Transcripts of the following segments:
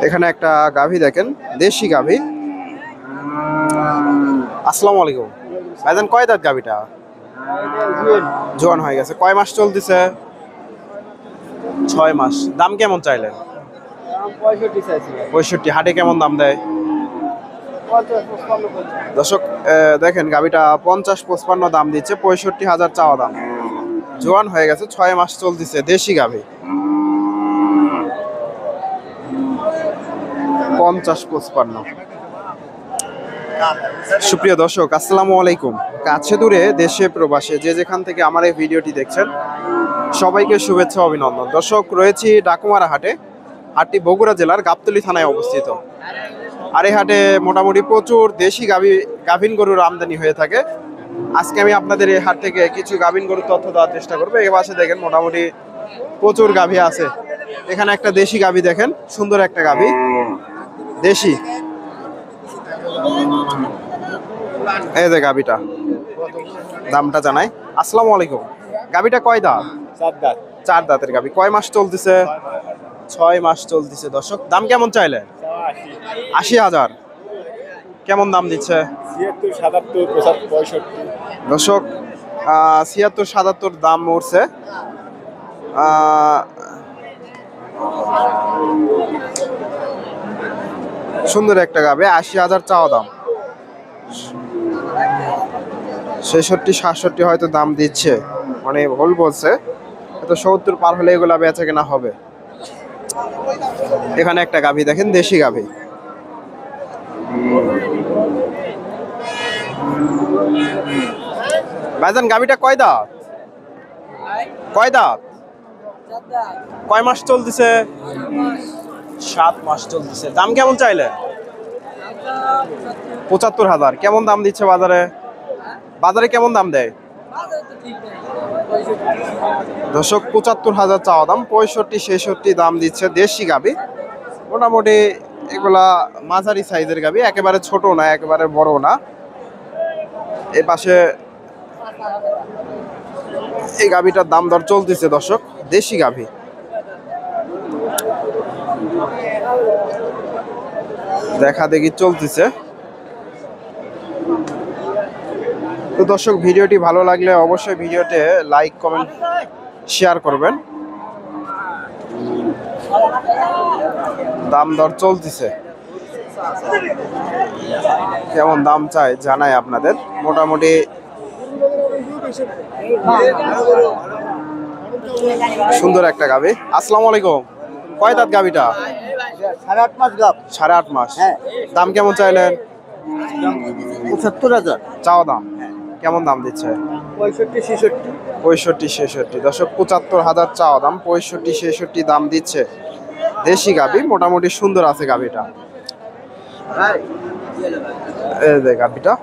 এখানে একটা গাভী দেখেন, দেশি গাভী। আসসালামু আলাইকুম ভাইজান, কয় দাঁত গাভীটা? জোয়ান হয়ে গেছে। কয় মাস চলতেছে? 6 মাস। দাম কেমন চাইলেন? 65। হাটে কেমন দাম দেয় দর্শক? দেখেন গাভীটা 50-55 দাম দিচ্ছে, 65,000 চাওয়া দাম। জোয়ান হয়ে গেছে, 6 মাস চলতেছে, দেশি গাভী। 50-55। সুপ্রিয় দর্শক, আসসালামু আলাইকুম। কাছে দূরে দেশে প্রবাসে যে যেখান থেকে আমার এই ভিডিওটি দেখছেন, সবাইকে শুভেচ্ছা অভিনন্দন। দর্শক, রয়েছি ডাকুমারা হাটে। হাটটি বগুড়া জেলার গাবতলী থানায় অবস্থিত। আর এই হাটে মোটামুটি প্রচুর দেশি গাভীন গরুর আমদানি হয়ে থাকে। আজকে আমি আপনাদের এই হাট থেকে কিছু গাভীন গরুর তথ্য দেওয়ার চেষ্টা করবো। এই পাশে দেখেন মোটামুটি প্রচুর গাভী আছে। এখানে একটা দেশি গাভী দেখেন, সুন্দর একটা গাভী, দেশি। এই যে গাভীটা, দামটা জানাই। আসসালামু আলাইকুম। গাভীটা কয় দাঁত? 4 দাঁত। 4 দাঁতের গাভী। কয় মাস চলতেছে? 6 মাস চলতেছে। দর্শক, দাম কেমন চাইলে? 80,000। কেমন দাম দিচ্ছে? 76, 77, 75, 65। দর্শক, 76-77 দাম উঠছে। সুন্দর একটা গাভী, 80,000 চাওয়া দাম। 66-67 হয়তো দাম দিচ্ছে, মানে ভুল বলছে। তো 70 পার হলে এগুলা বেচা কেনা হবে। এখানে একটা গাভী দেখেন, দেশি গাভী। ভাইজান, গাভীটা কয় দাঁত? কয় দাঁত? কয় মাস চলতেছে? 7 মাস চলতেছে। দাম কেমন চাইলে? 75,000। কেমন দাম দিচ্ছে বাজারে? বাজারে কেমন দাম দেয় দর্শক? 75,000 চাওয়া দাম, 65-66 দাম দিচ্ছে। দেশি গাভী, মোটামুটি এগুলা মাঝারি সাইজের গাভী, একেবারে ছোট না, একেবারে বড় না। এই পাশে এই গাভীটার দাম দর চলতেছে দর্শক, দেশি গাভী। দেখা দেখি চলতেছে। তো দর্শক, ভিডিওটি ভালো লাগলে অবশ্যই ভিডিওতে লাইক, কমেন্ট, শেয়ার করবেন। দাম দর চলতেছে, কেমন দাম চাই জানাই আপনাদের। মোটামুটি সুন্দর একটা গাভী। আসসালামু আলাইকুম। কয় দাঁত গাভীটা? 8.5 মাস গাব। 8.5 মাস। হ্যাঁ। দাম কেমন চাইলেন? 75,000। চাওয়া দাম কেমন দাম দিচ্ছে? 65, 66। 65-66। দর্শক, 75,000 চাওয়া দাম, 65-66 দাম দিচ্ছে। দেশি গাভী, মোটামুটি সুন্দর আছে গাভীটা। এই যে গাভীটা,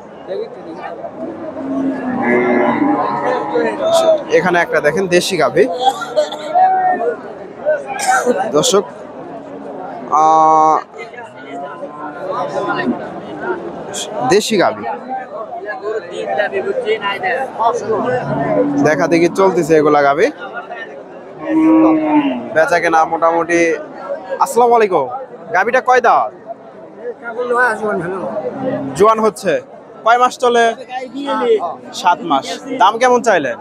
এখানে একটা দেখেন দেশি গাভী। দর্শক, দেশি গাভী দেখা দেখি চলতেছে এগুলা গাভী, বেচা কেনা মোটামুটি। আসসালামু আলাইকুম। গাভীটা কয় দাঁত? জোয়ান হচ্ছে। কয় মাস চলে? 7 মাস। দাম কেমন চাইলেন?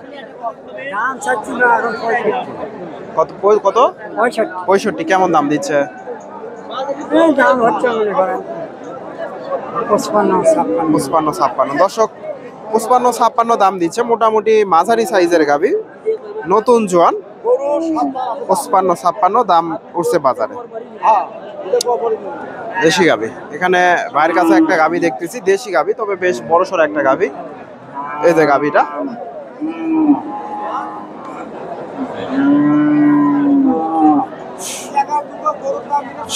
কত কত? 65। কেমন দাম দিচ্ছে? 55-56। দর্শক, 55-56 দাম দিচ্ছে। মোটামুটি মাঝারি সাইজের গাভী, নতুন জোয়ান। 55-56 দাম উঠছে বাজারে। দেশি গাভী। এখানে ভাইয়ের কাছে একটা গাভী দেখতেছি, দেশি গাভী, তবে বেশ বড়সড় একটা গাভী। এই যে গাভীটা,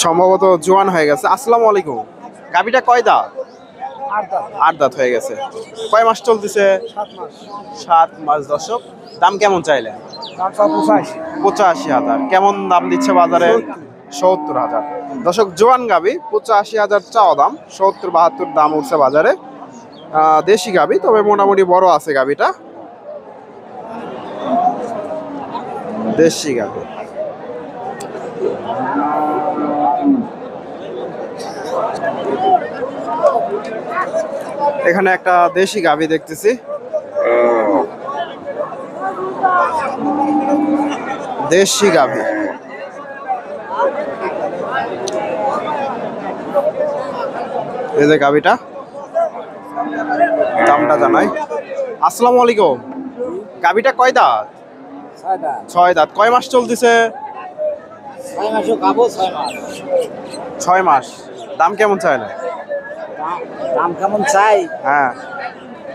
সম্ভবত জোয়ান হয়ে গেছে। আসসালামু আলাইকুম। গাভীটা কয় দাঁত? 8 দাঁত হয়ে গেছে। কয় মাস চলতেছে? 7 মাস। দর্শক, দাম কেমন চাইলে? 85,000। কেমন দাম দিচ্ছে বাজারে? 70,000। দর্শক, জোয়ান গাভী, 85,000 চাওয়া দাম, 70-72 দাম উঠছে বাজারে। দেশি গাভী, তবে মোটামুটি বড় আছে গাভীটা, দেশি গাভী। এখানে একটা দেশি গাভী দেখতেছি। দেশি গাভী, এই যে গাভীটা, দামটা জানাই। আসসালামু আলাইকুম। গাভীটা কয় দাঁত? 6 দাঁত। কয় মাস চলতেছে? 6 মাস। দাম কেমন চাইলে? দাম কেমন চাই? হ্যাঁ,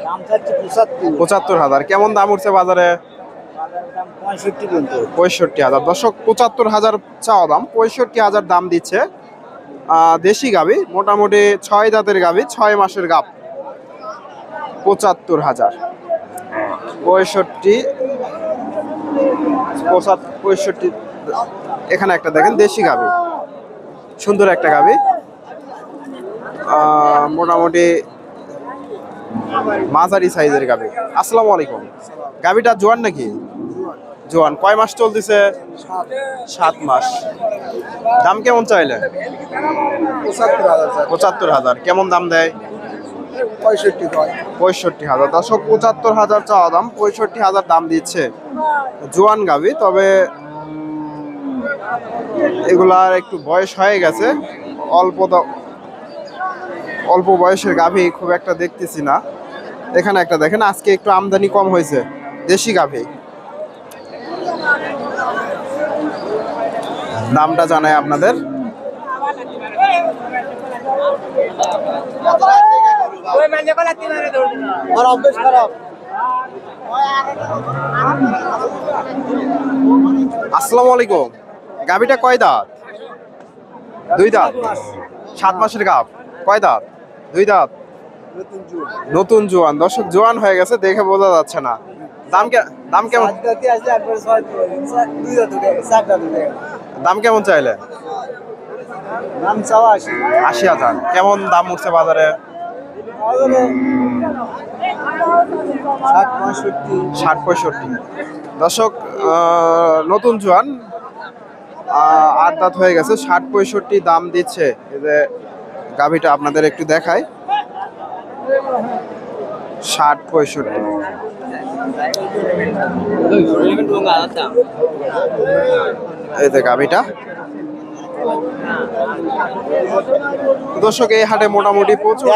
দাম চাচ্ছি 75। 75,000। কেমন দাম উঠছে বাজারে? দাম 65 পর্যন্ত। 65,000। দর্শক, 75,000 চাওয়া দাম, 65,000 দাম দিচ্ছে। দেশি গাভী, মোটামুটি 6 দাঁতের গাভী, 6 মাসের গাভ। 75,000। 65। এখানে একটা দেখেন দেশি গাভী, সুন্দর একটা গাভী, মোটামুটি মাঝারি সাইজের গাভী। আসসালামু আলাইকুম। গাভীটা জোয়ান নাকি? জোয়ান। কয় মাস চলতেছে? 7 মাস। দাম কেমন চাইলে? 75,000। কেমন দাম দেয়? 65,000। দর্শক, 75,000 চাওয়া দাম, 65,000 দাম দিচ্ছে। জোয়ান গাভী, তবে এগুলার একটু বয়স হয়ে গেছে। অল্প বয়সের গাভী খুব একটা দেখতেছি না। এখানে একটা দেখেন, আজকে একটু আমদানি কম হয়েছে, দেশি গাভী। দামটা জানাই আপনাদের। আসসালামু আলাইকুম। গাভীটা কয় দাঁত? 2 দাঁত। 7 মাসের গাভ। কয় দাঁত? 2 দাঁত। নতুন জোয়ান। দর্শক, জোয়ান হয়ে গেছে, দেখে বোঝা যাচ্ছে না। দাম কেমন? দাম কেমন চাইলে? দাম চাওয়া 80,000। কেমন দাম উঠছে বাজারে? 60-65। দর্শক, নতুন জোয়ান, 8 দাঁত হয়ে গেছে, 60-65 দাম দিচ্ছে। এই যে গাভীটা আপনাদের একটু দেখাই, 60-65। এই যে গাভীটা। দর্শক, এই হাটে মোটামুটি প্রচুর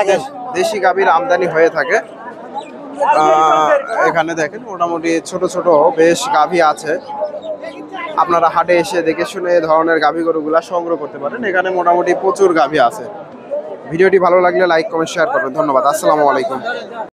দেশি গাভীর আমদানি হয়ে থাকে। এখানে দেখেন মোটামুটি ছোট ছোট বেশ গাভী আছে। আপনারা হাটে এসে দেখে শুনে এই ধরনের গাভী গরুগুলা সংগ্রহ করতে পারেন। এখানে মোটামুটি প্রচুর গাভী আছে। ভিডিওটি ভালো লাগলে লাইক, কমেন্ট, শেয়ার করবেন। ধন্যবাদ। আসসালামু আলাইকুম।